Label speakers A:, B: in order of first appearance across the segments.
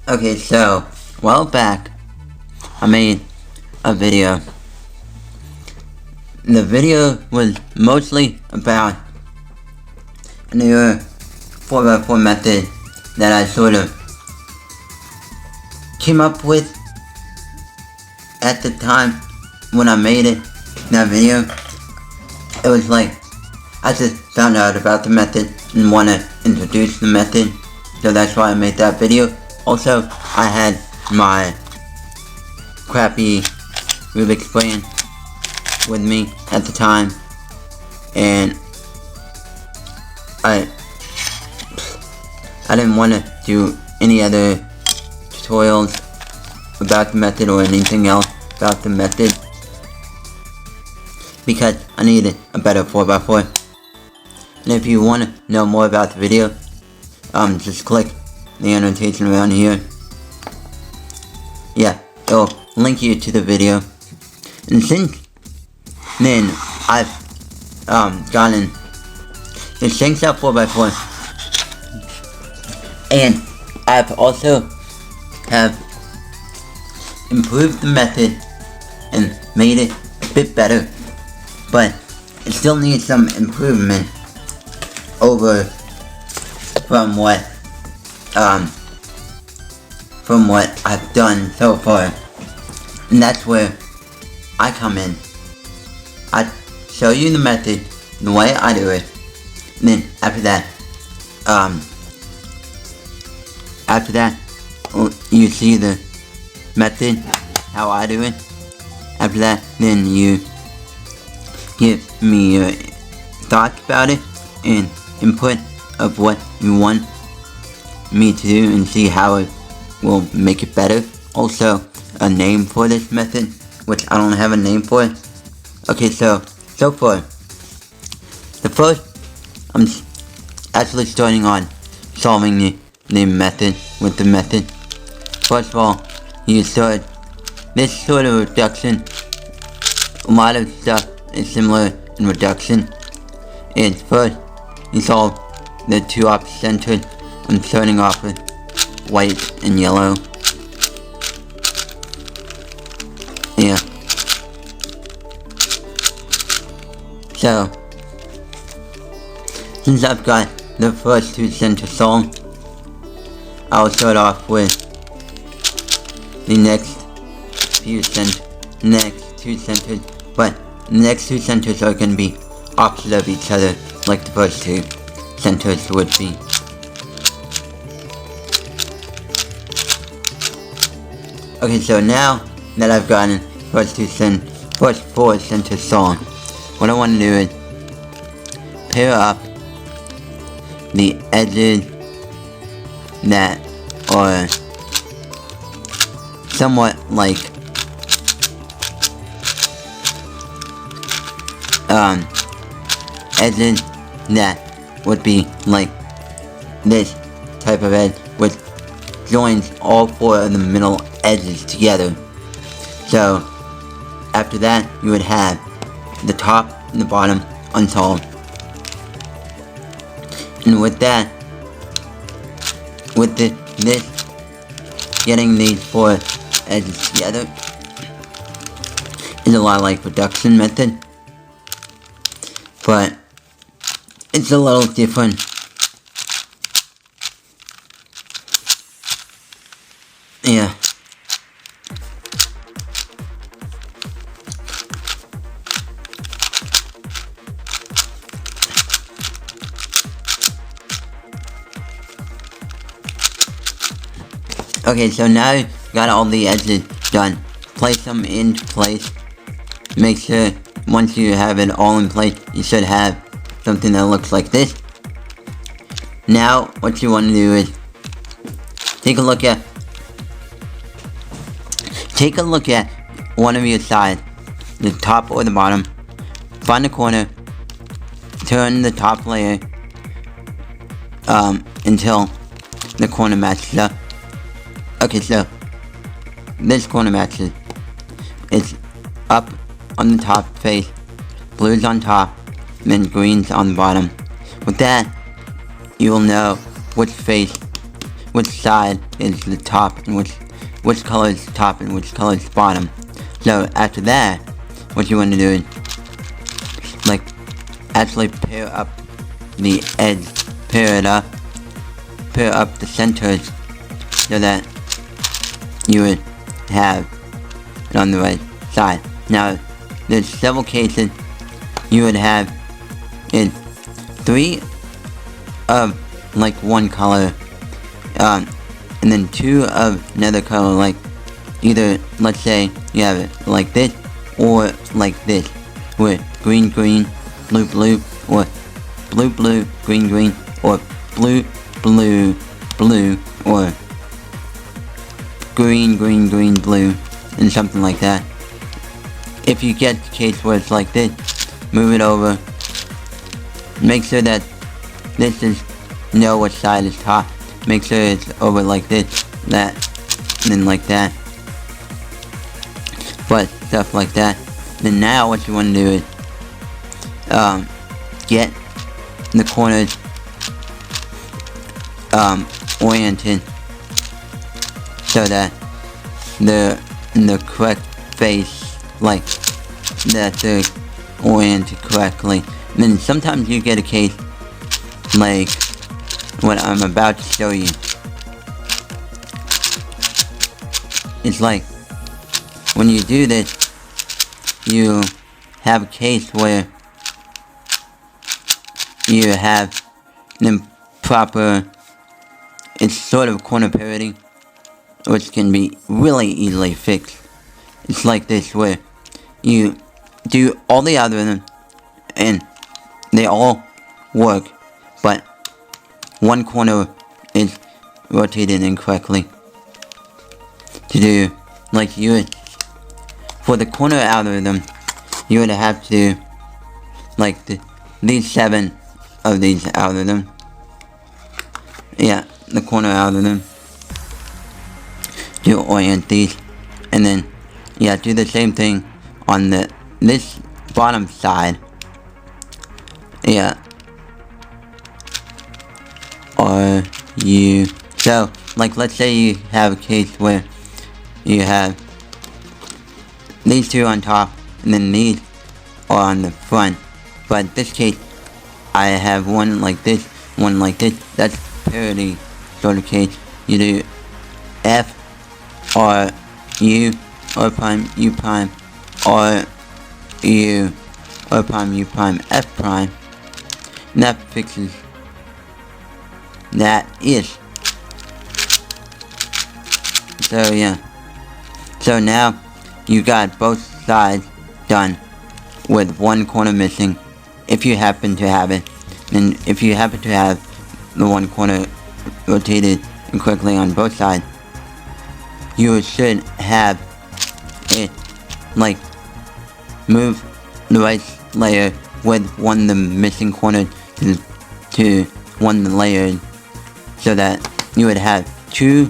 A: Okay, so, a while back, I made a video. The video was mostly about a new 4x4 method that I sort of came up with at the time when I made that video. It was like, I just found out about the method and want to introduce the method, so that's why I made that video. Also, I had my crappy Lubix brain with me at the time, and I didn't want to do any other tutorials about the method or anything else about the method because I needed a better 4x4. And if you want to know more about the video, just click the annotation around here. Yeah, it'll link you to the video. And since then, I've gotten the Shanks out 4x4, and I've also have improved the method and made it a bit better, but it still needs some improvement over from what I've done so far. And that's where I come in. I show you the method, the way I do it, and then after that you see the method, how I do it. After that, then you give me your thoughts about it and input of what you want me to do and see how it will make it better. Also, a name for this method, which I don't have a name for it. Okay, so far, the first, I'm actually starting on solving the method with the method. First of all, you start this sort of reduction. A lot of stuff is similar in reduction. And first, you solve the two off-centered. I'm starting off with white and yellow. Yeah. So, since I've got the first two centers solved, I'll start off with the next two centers, but the next two centers are going to be opposite of each other, like the first two centers would be. Okay, so now that I've gotten first four centers solved, what I want to do is pair up the edges that are somewhat like edges that would be like this type of edge, which joins all four of the middle edges together. So after that, you would have the top and the bottom unsolved. And with that, with this getting these four edges together is a lot like reduction method, but it's a little different. Yeah. Okay, so now you got all the edges done. Place them into place. Make sure once you have it all in place, you should have something that looks like this. Now, what you want to do is take a look at one of your sides, the top or the bottom. Find the corner. Turn the top layer until the corner matches up. Okay, so this corner matches. It's up on the top face, blues on top, and then greens on the bottom. With that, you will know which face which side is the top and which color is top and which color is bottom. So after that, what you want to do is like actually pair up the edge, pair up the centers so that you would have it on the right side. Now there's several cases you would have in 3 of like one color, and then 2 of another color, like either, let's say you have it like this or like this, with green green, blue blue, or blue blue, green green, or blue blue blue, or green green green blue, and something like that. If you get the case where it's like this, move it over, make sure that this is, know which side is top, make sure it's over like this, that, and then like that, but stuff like that. Then now what you want to do is get the corners oriented so that they're in the correct face, like that they're oriented correctly. And then sometimes you get a case like what I'm about to show you. It's like when you do this, you have a case where you have the proper, it's sort of corner parity, which can be really easily fixed. It's like this, where you do all the algorithms and they all work, but one corner is rotated incorrectly. To do, like you would, for the corner algorithm, you would have to, like these 7 of these algorithms. Yeah, the corner algorithm. To orient these, and then yeah, do the same thing on this bottom side. Yeah. Or you, so like let's say you have a case where you have these 2 on top and then these are on the front, but in this case I have one like this, one like this. That's parity sort of case. You do F or U or prime U prime or U or prime U prime F prime, and that fixes that is. So yeah, so now you got both sides done with one corner missing, if you happen to have it. And if you happen to have the one corner rotated incorrectly on both sides, you should have it like move the right layer with one the missing corner to one layer, so that you would have 2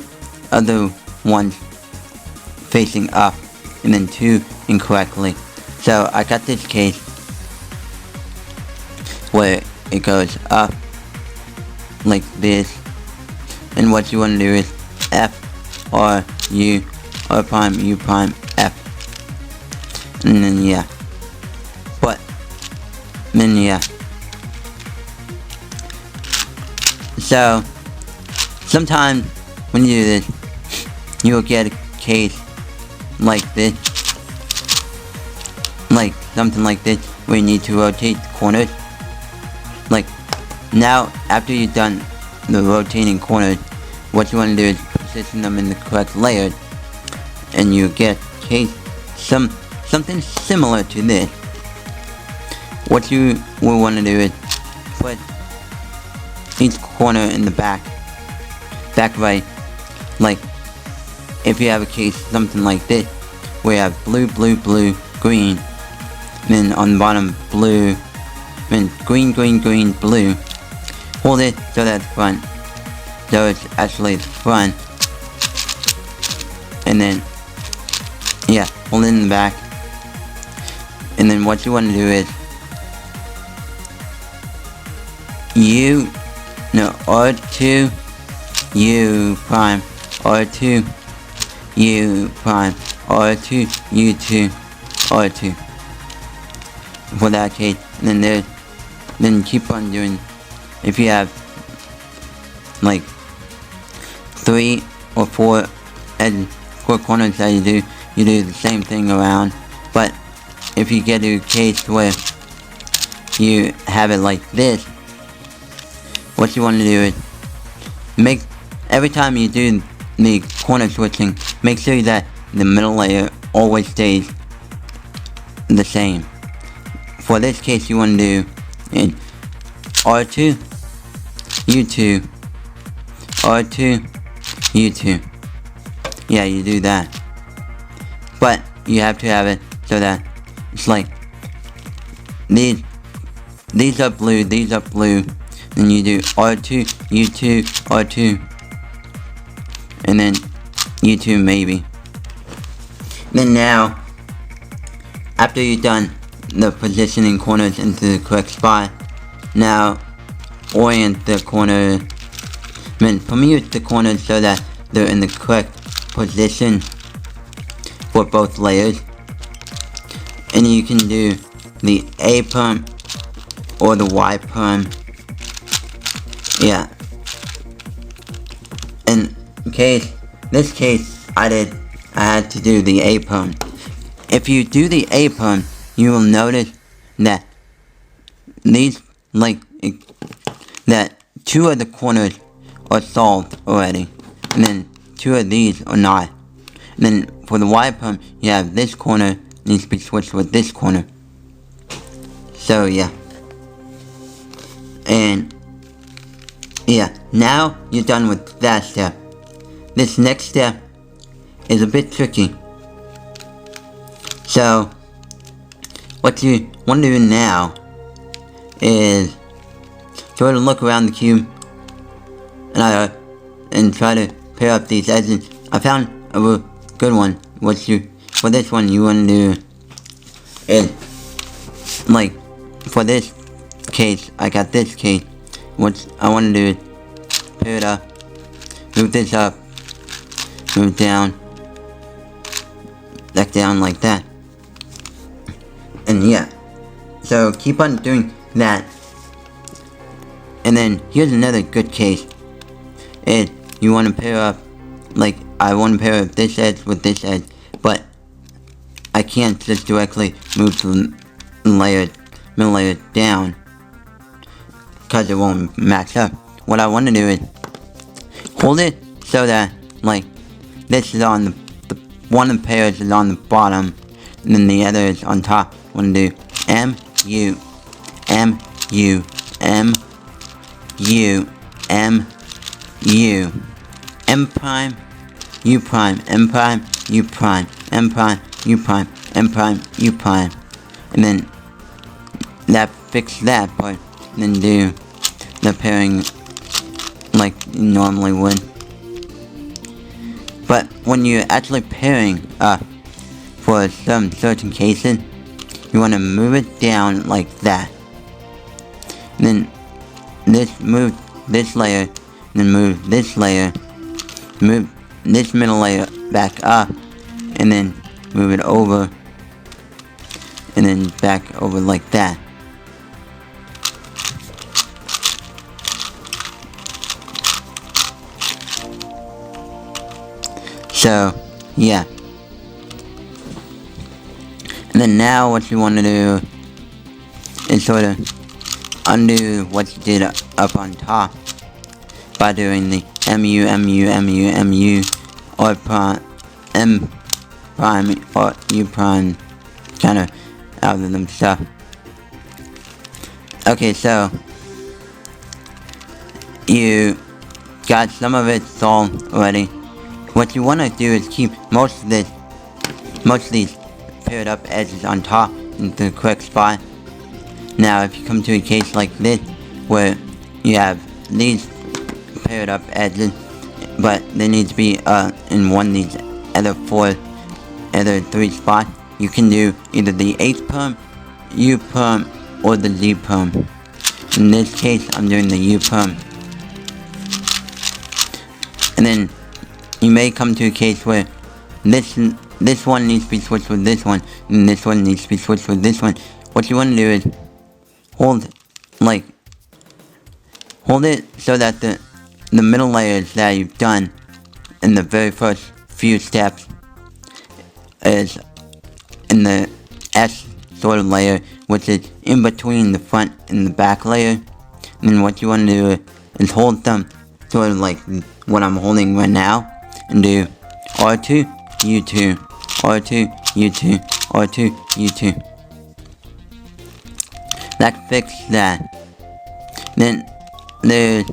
A: other ones facing up and then 2 incorrectly. So I got this case where it goes up like this, and what you want to do is F or U or prime U prime F, and then yeah, but then yeah, so sometimes when you do this, you'll get a case like this, like something like this, where you need to rotate the corners. Like now, after you've done the rotating corners, what you want to do is position them in the correct layer, and you get case something similar to this. What you will want to do is put each corner in the back right. Like if you have a case something like this, where you have blue, blue, blue, green, then on the bottom blue, then green, green, green, blue. Hold it so that's front, so it's actually the front, and then yeah, hold it in the back, and then what you want to do is R2 U prime R2 U prime R2 U2 R2 for that case. And then keep on doing. If you have like 3 or 4 corners that you do the same thing around. But if you get to a case where you have it like this, what you want to do is every time you do the corner switching, make sure that the middle layer always stays the same. For this case, you want to do in R2 U2 R2 U2. Yeah, you do that. But you have to have it so that it's like these are blue, then you do R2 U2 R2, and then U2 maybe. Then now, after you've done the positioning corners into the correct spot, now orient the corner. Permute the corners so that they're in the correct position for both layers. And you can do the A perm or the Y perm. Yeah. In this case, I had to do the A perm. If you do the A perm, you will notice that that 2 of the corners are solved already, and then 2 of these are not. And then for the Y perm, you have this corner needs to be switched with this corner. So yeah. And yeah, now you're done with that step. This next step is a bit tricky. So what you want to do now is sort of look around the cube and try to pair up these edges. I found a real good one. For this one, you want to do is, like, for this case, I got this case. What I want to do is pair it up, move this up, move down, back down like that. And yeah, so keep on doing that. And then here's another good case. Is you want to pair up, like I want to pair up this edge with this edge, but I can't just directly move the middle layer down because it won't match up. What I want to do is hold it so that like this is on one of the pairs is on the bottom, and then the other is on top. I want to do M U M U M U M U M prime U prime M prime U prime M prime U prime M prime U prime, and then that fix that part, and then do the pairing like you normally would. But when you're actually pairing for some certain cases, you want to move it down like that. And then move this layer, then move this layer, move this middle layer back up, and then move it over, and then back over like that. So, yeah. And then now what you want to do is sort of undo what you did up on top by doing the MU, MU, MU, MU, or prime, M prime, or U prime kind of algorithm stuff. Okay, so you got some of it solved already. What you want to do is keep most of these paired up edges on top in the correct spot. Now if you come to a case like this where you have these paired up edges, but they need to be in one of these other 3 spots, you can do either the H perm, U perm, or the Z perm. In this case, I'm doing the U perm. And then you may come to a case where this one needs to be switched with this one, and this one needs to be switched with this one. What you want to do is hold it so that the middle layers that you've done in the very first few steps is in the S sort of layer, which is in between the front and the back layer. And then what you want to do is hold them sort of like what I'm holding right now, and do R2, U2, R2, U2, R2, U2. That fixes that. Then there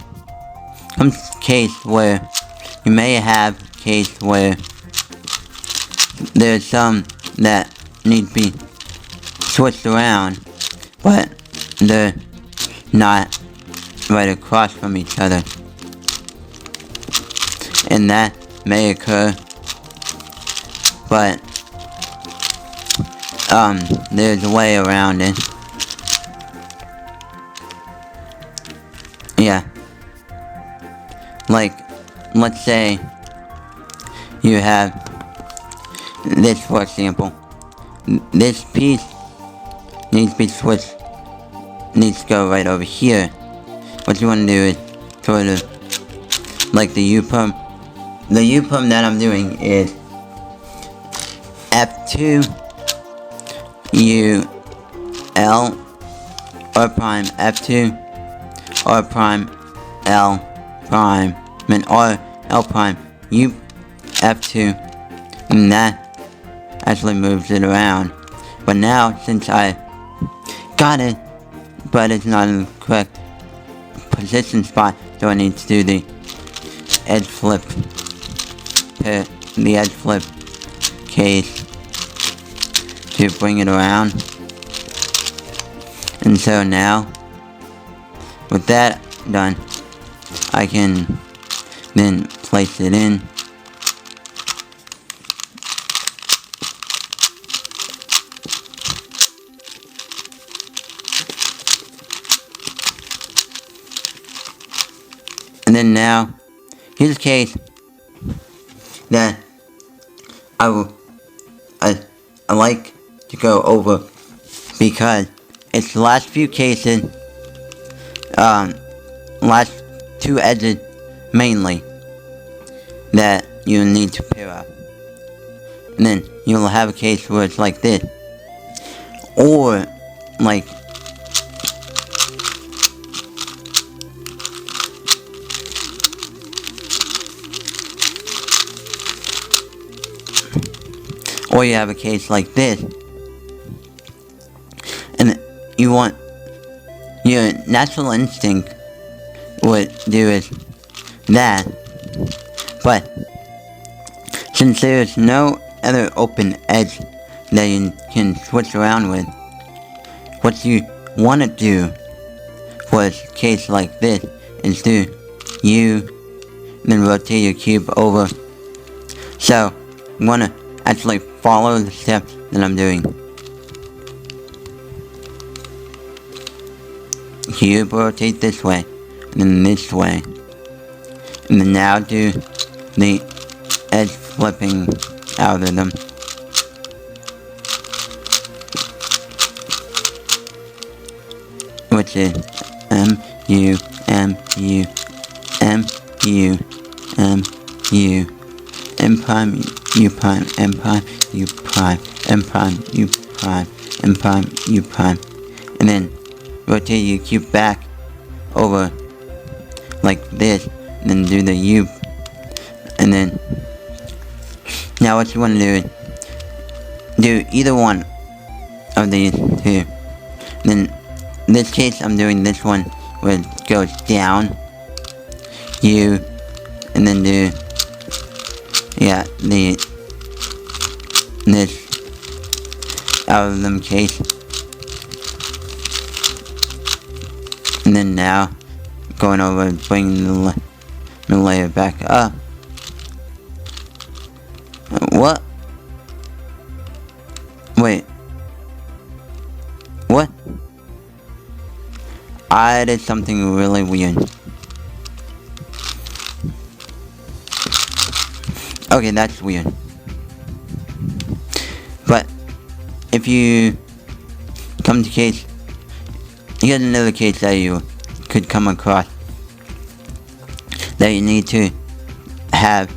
A: comes a case where you may have a case where there's some that need to be switched around, but they're not right across from each other. And that may occur, but there's a way around it. Yeah. Like, let's say you have this, for example. This piece needs to be switched, needs to go right over here. What you want to do is sort of like the U-perm. The U-perm that I'm doing is F2 U L R prime F2 R prime L prime and R L prime U F2, and that actually moves it around. But now, since I got it, but it's not in the correct position spot, so I need to do the edge flip case to bring it around. And so now, with that done, I can then place it in. And then now, here's a case that I like to go over because it's the last few cases, last two edges mainly, that you need to pair up. And then you'll have a case where it's like this, or like or you have a case like this, and you want, your natural instinct would do is that, but since there's no other open edge that you can switch around with, what you want to do for a case like this is do U, then rotate your cube over. So you want to actually follow the steps that I'm doing. Cube rotate this way, and then this way, and then now do the edge flipping algorithm. Which is M U M U M U M U M prime U prime M prime U prime M prime U prime M prime U prime, and then rotate your cube back over like this, and then do the U, and then now what you want to do is do either one of these two. Then in this case I'm doing this one where it goes down U, and then do this algorithm case, and then now going over and bringing the layer back up. What? Wait. What? I did something really weird. Okay, that's weird. But if you come to case, here's another case that you could come across that you need to have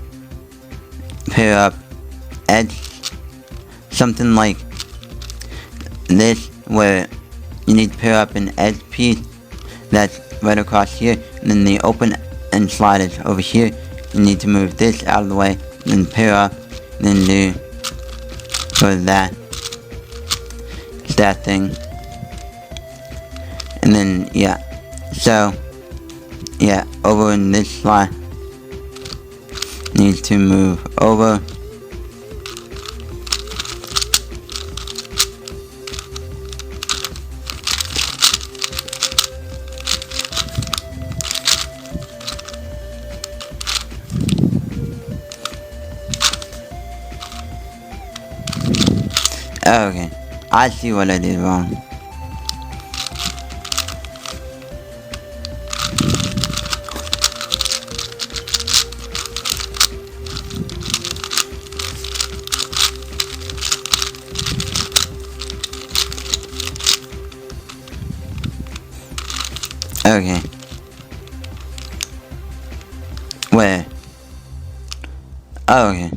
A: pair up edge, something like this, where you need to pair up an edge piece that's right across here, and then the open end slot is over here. You need to move this out of the way, then pair up, then do sort of that thing, and then yeah, so yeah, over in this slot needs to move over. Okay, I see what I did wrong. Okay. Where? Oh, okay.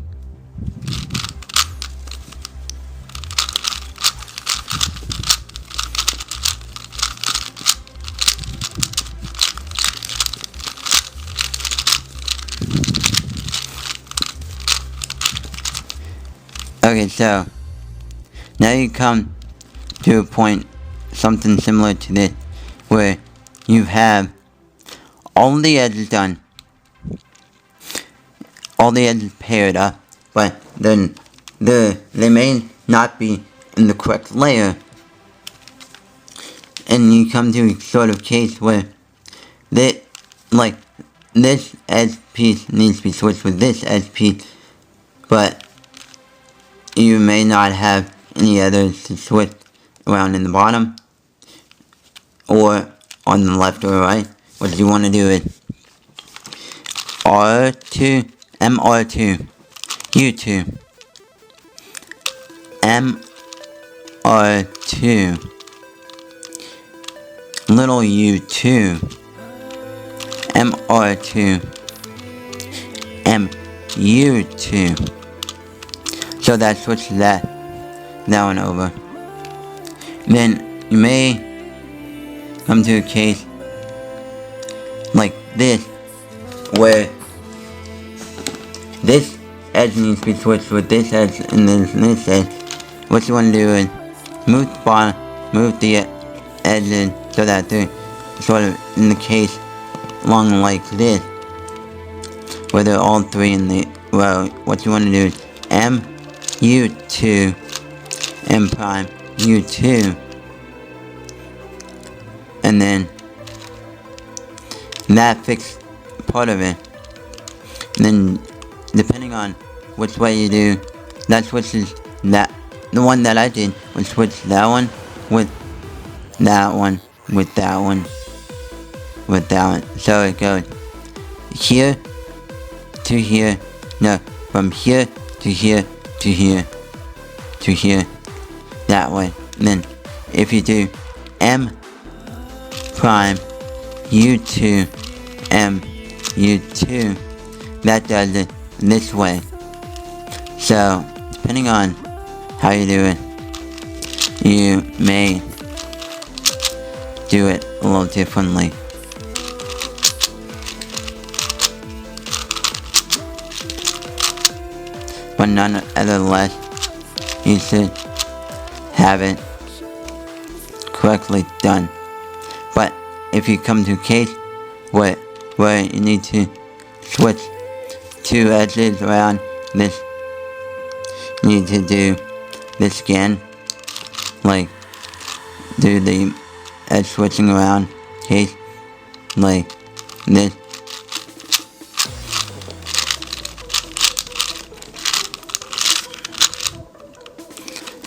A: Okay, so now you come to a point, something similar to this, where you have all the edges done, all the edges paired up, but then they may not be in the correct layer, and you come to a sort of case where this edge piece needs to be switched with this edge piece, but you may not have any others to switch around in the bottom or on the left or right. What you want to do is R2, MR2, U2, MR2, little U2, MR2, MU2. So that switches that one over. Then you may come to a case like this, where this edge needs to be switched with this edge and then this edge. What you want to do is move the bottom, move the edges so that they're sort of in the case along like this, where they're all three in the row. What you want to do is M, U2, M prime, U2, and then that fixed part of it. And then depending on which way you do, that switches that. The one that I did would switch that one with that one with that one with that one. So it goes here to here, no, from here to here to here to here, that way. And then if you do M prime U2 M U2, that does it this way. So depending on how you do it, you may do it a little differently. But nonetheless, you should have it correctly done. But if you come to a case where you need to switch two edges around this, you need to do this again, like do the edge switching around case like this.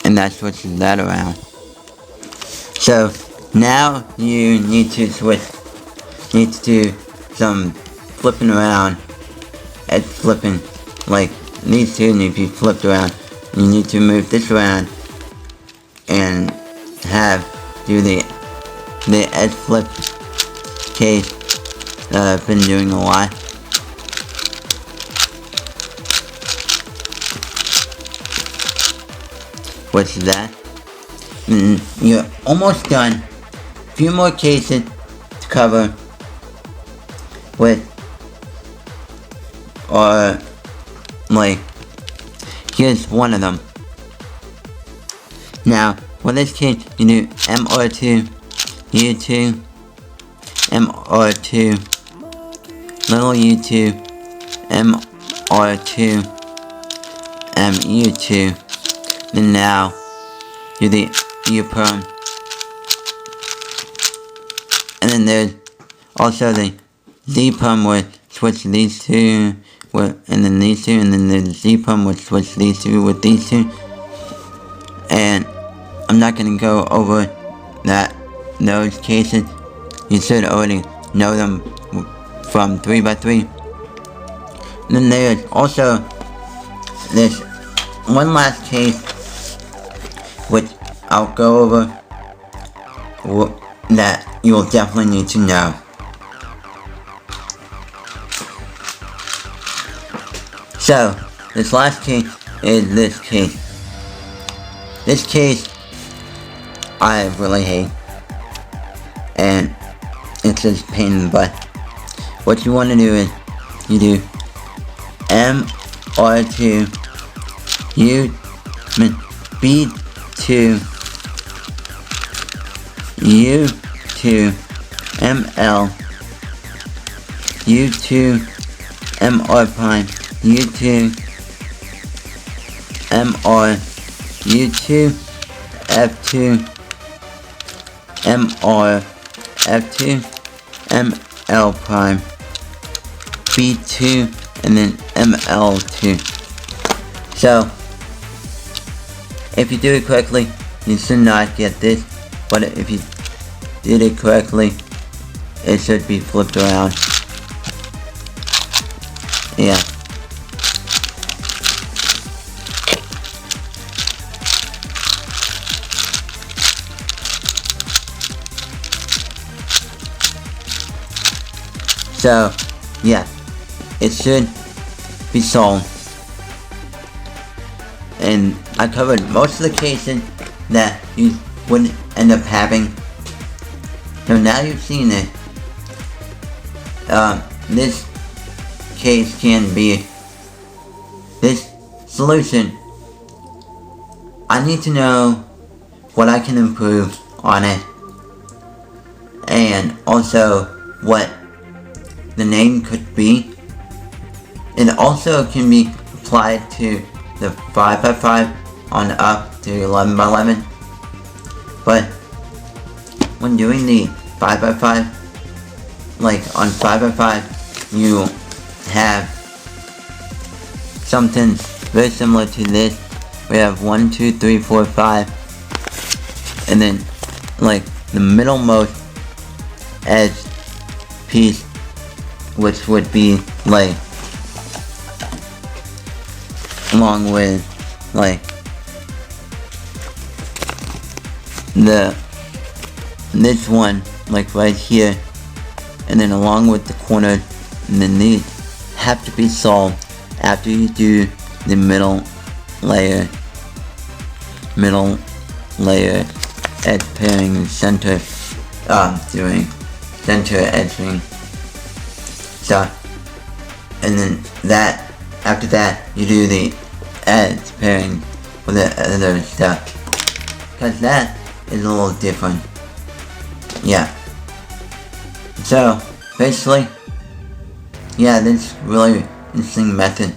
A: And that switches that around. So now you need to do some flipping around, edge flipping, like these two need to be flipped around. You need to move this around and do the edge flip case that I've been doing a lot. What's that? You're almost done. A few more cases to cover with, or like, here's one of them. Now, for this case, you do MR2, U2, MR2, little U2, MR2, MU2. Then now, do the U perm. And then there's also the Z perm where switch these two, and then these two, and then there's Z perm where switch these two with these two. And I'm not gonna go over those cases. You should already know them from 3x3. And then there's also this one last case, which I'll go over, that you will definitely need to know. So, this last case is this case. This case, I really hate, and it's just a pain in the butt. What you want to do is, you do MR2, B2, U2, ML, U2, MR prime, U2, MR, U2, F2, MR, F2, ML prime, B2, and then ML2. So, if you do it correctly, you should not get this, but if you did it correctly, it should be flipped around. Yeah. So, yeah, it should be solved. And I covered most of the cases that you would end up having. So now you've seen it, this case can be, this solution, I need to know what I can improve on it, and also what the name could be. It also can be applied to the 5x5 on up to 11x11, but when doing the 5x5, like on 5x5, you have something very similar to this. We have 1, 2, 3, 4, 5, and then like the middlemost edge piece, which would be like along with like this one, like right here, and then along with the corner, and then these have to be solved after you do the middle layer edge pairing and center, doing center edging. So, and then after that, you do the edge pairing with the other stuff, because that is a little different. Yeah. So, basically, yeah, this really interesting method